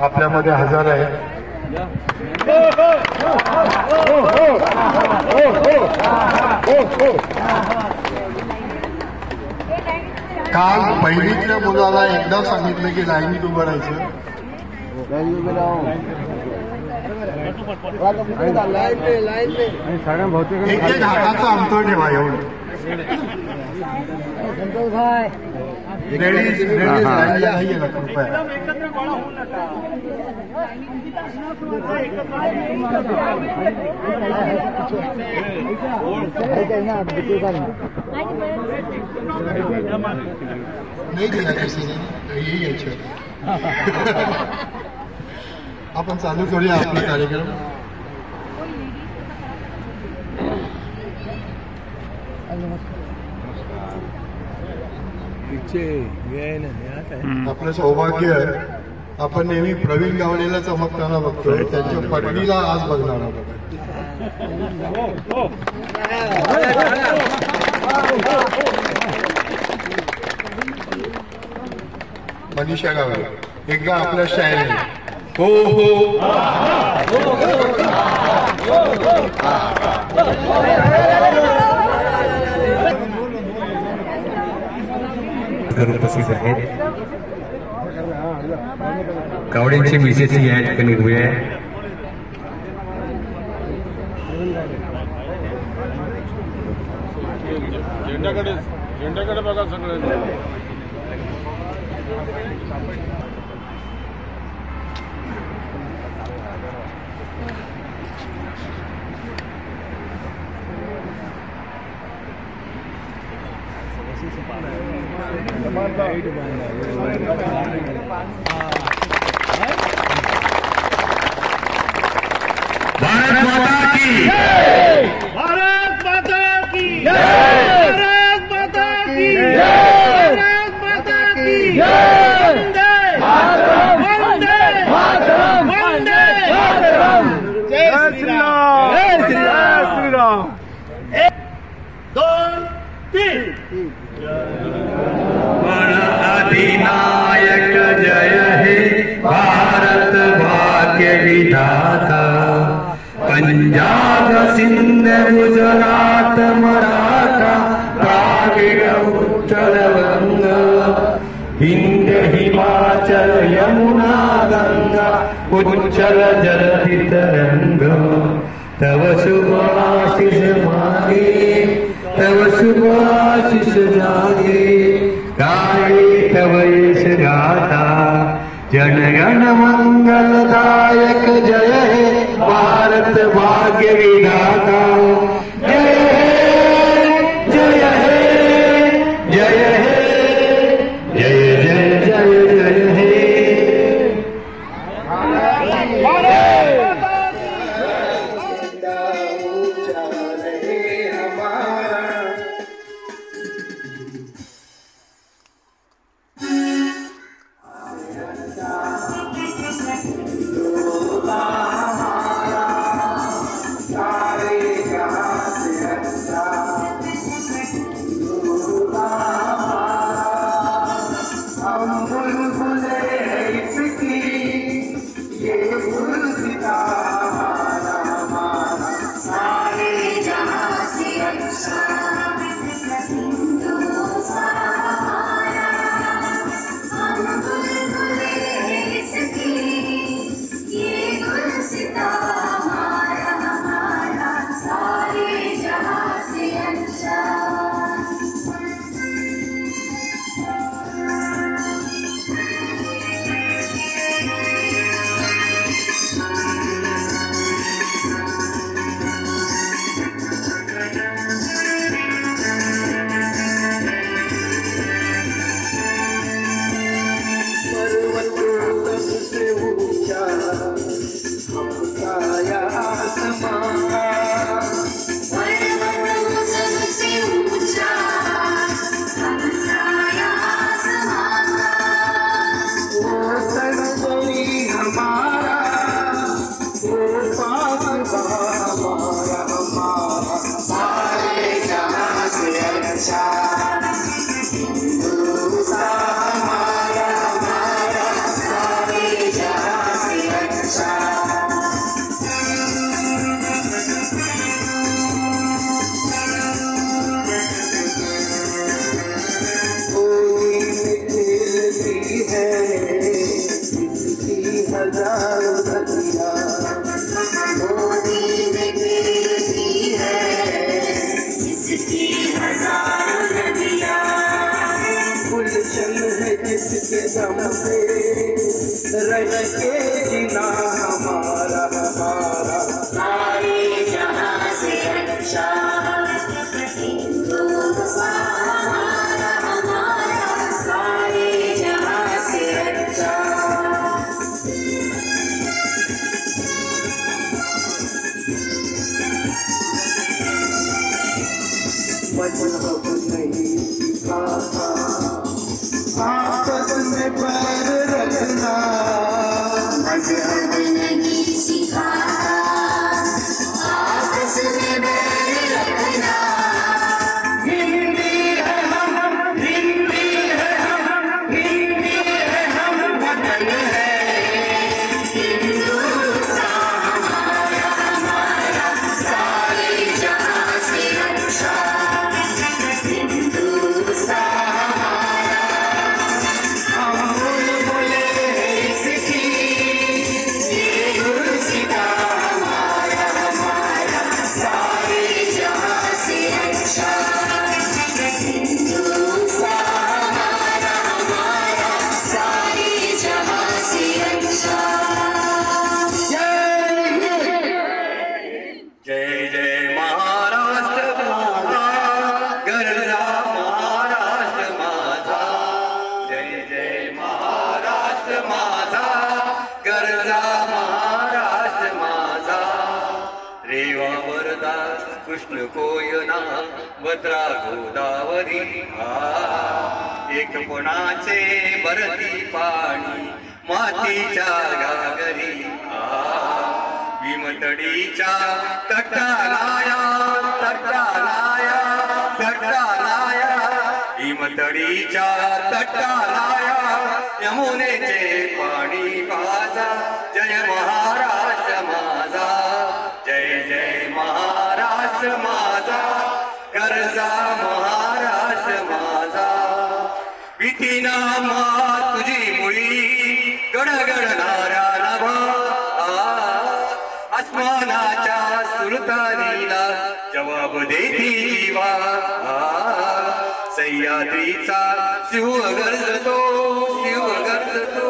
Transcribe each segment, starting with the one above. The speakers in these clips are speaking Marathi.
आपल्यामध्ये हजर आहे. काल पहिलीतल्या मुलाला एकदा सांगितलं की लाईनीत उभं राहायचं. एक एक हाताचं अंतर ठेवा एवढं. लेडीज आहे ना कृपया. नाही दिला कशाने हे यायचं. आपण चालू करूया आपला कार्यक्रम. आपलं सौभाग्य आहे, आपण नेहमी प्रवीण गावडेला चमकताना बघतोय, त्यांच्या पडणीला आज बघणार आहोत. मनीषा गावडे एकदा आपल्या शाळेने हो हो उपस्थित आहेत. गावड्यांची मिसेस या ठिकाणी उभी आहे. झेंड्याकडे बघा सगळे. भारत माता की जय, भारत माता की जय, भारत माता की जय, भारत माता की जय. वंदे मातरम, वंदे मातरम, वंदे मातरम. जय श्री राम, जय श्री राम, जय श्री राम. 1 2 3. अधिनायक जय हे भारत भाग्य विधाता. पंजाब सिंध गुजरात मराठा द्राविड उत्कल वंग. हिंद हिमाचल यमुना गंगा उच्चल जलधि तरंग. तव शुभ आशीष मागे, तव शुभ आशीष जागे. गाये तव यश गाथा. जनगण मंगलदायक जय हे भारत भाग्य विधाता. जय हे जय हे जय हे जय जय जय जय हे. करके जीना हमारा हमारा सारे जहां से अच्छा हिंदुस्तान हमारा हमारा सारे जहां से अच्छा मजहब नहीं सिखाता आपस में पैर रखना मजहब नहीं सिखाता आपस में बैर रखना हिंदी है हम हिंदी है हम हिंदी है हम वतन है हिंदुस्तान हमारा हमारा सारे जहां से अच्छा हिंदुस्तान हम बोले इसकी ये गुरसिता हमारा हमारा सारे जहां से अच्छा हिंदुस्तान हमारा हमारा सारे जहां से अच्छा जय जय महाराष्ट्र माझा गरजा महाराष्ट्र माझा जय जय महाराष्ट्र माझा गरजा महाराष्ट्र माझा रेवा वरदा कृष्ण कोयना भद्रा गोदावरी एकपणाचे भरती पाणी मातीच्या घागरी भीमतडीच्या तटालाया तटालाया तटालाया भीमतडीच्या तटालाया यमुनेचे पाणी माझा जय महाराष्ट्र माझा जय जय महाराष्ट्र माझा गरजा महाराष्ट्र माझा भीतीना मा तुझी मुळी गडगडणाऱ्या नभा आसमानाच्या सुलतानीला जवाब देती जीवा सह्याद्रीचा शिव गरजतो शिव गरजतो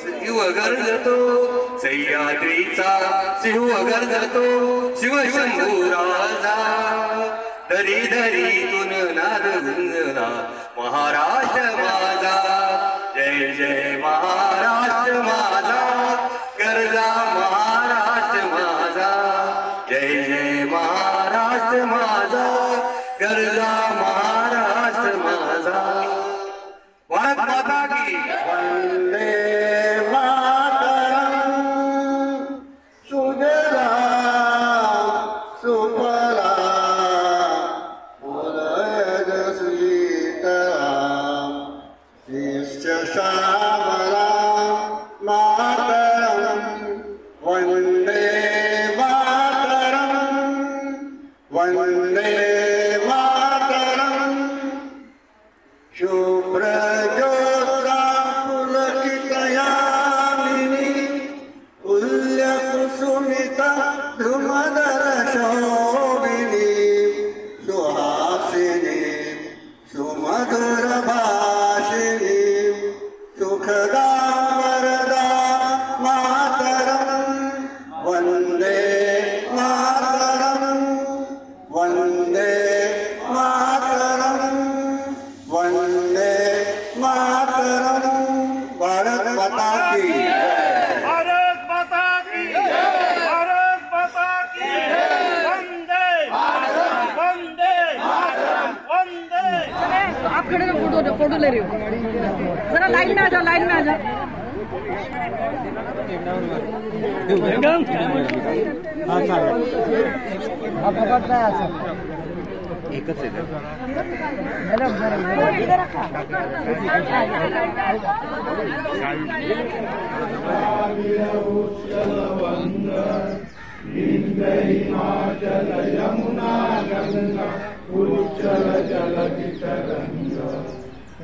शिव गरजतो सह्याद्रीचा शिव गरजतो शिव शंभू राजा दरी दरीतून नाद गुंजला महाराष्ट्र माझा जय जय महाराष्ट्र माझा गरजा महाराष्ट्र माझा जय जय महाराष्ट्र माझा गरजा महाराष्ट्र माझा भारत माता की वंदे मातरम सुजलाम सुफलाम उदयद सीताराम निश्च श्यामलाम मातरम वंदे मातरम वंदे मातरम शुभ्रज्योत्स्ना पुलकितयामिनी तुल्यकुसुमिता धुमदलशोभिनी सुहासिनी सुमधुरभाषिणी सुखदा वरदा मातरम वंदे मातरम वंदे मातरम वंदे मातरम भारत माता की भारत माता की भारत माता की वंदे वंदे वंदे आप खड़े रहो, फोटो ले रही हो। जरा लाइन में आ जाओ, लाइन में आ जाओ। एकच आहे इधर रखा। हिमाचल यमुना गंगा उच्चल जलधि तरंगा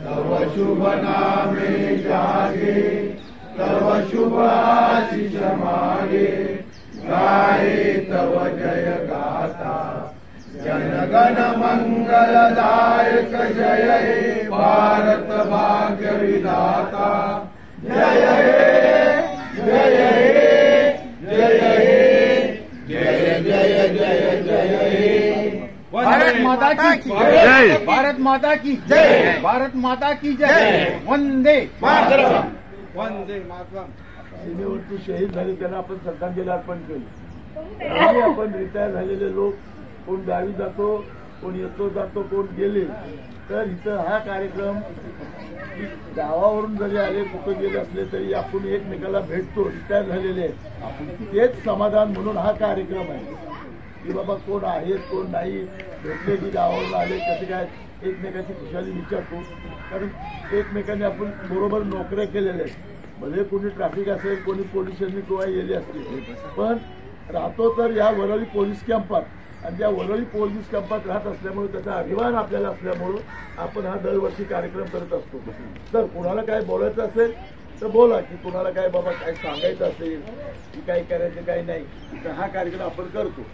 तव शुभ नामे जागे तव शुभ आशीष मागे गाये तव जय गाथा जनगण मंगलदायक जय हे भारत भाग्य विधाता जय हे माता की जय, भारत माता की जय, भारत माता की जय, वंदे मातरम, वंदे मातरम. सीमेवरती शहीद झाले त्यांना आपण श्रद्धांजली अर्पण केली. आणि आपण रिटायर झालेले लोक कोण गावी जातो, कोण येतो जातो, कोण गेले, तर इथं हा कार्यक्रम गावावरून जरी आले, कुठं गेले असले तरी आपण एकमेकाला भेटतो. रिटायर झालेले आपण तेच समाधान म्हणून हा कार्यक्रम आहे की बाबा कोण आहेत कोण नाही, भेटले की गावावरून आले कसे काय एकमेकाची खुशाली विचारतो. कारण एकमेकांनी आपण बरोबर नोकऱ्या केलेल्या आहेत. भले कोणी ट्रॅफिक असेल, कोणी पोलिसांनी किंवा गेले असतील, पण राहतो तर या वरळी पोलीस कॅम्पात. आणि त्या वरळी पोलीस कॅम्पात राहत असल्यामुळे त्याचा अभिमान आपल्याला असल्यामुळं आपण हा दरवर्षी कार्यक्रम करत असतो. तर कुणाला काय बोलायचं असेल तर बोला, की कुणाला काय बाबा काय सांगायचं असेल की काय करायचं काय नाही, तर हा कार्यक्रम आपण करतो.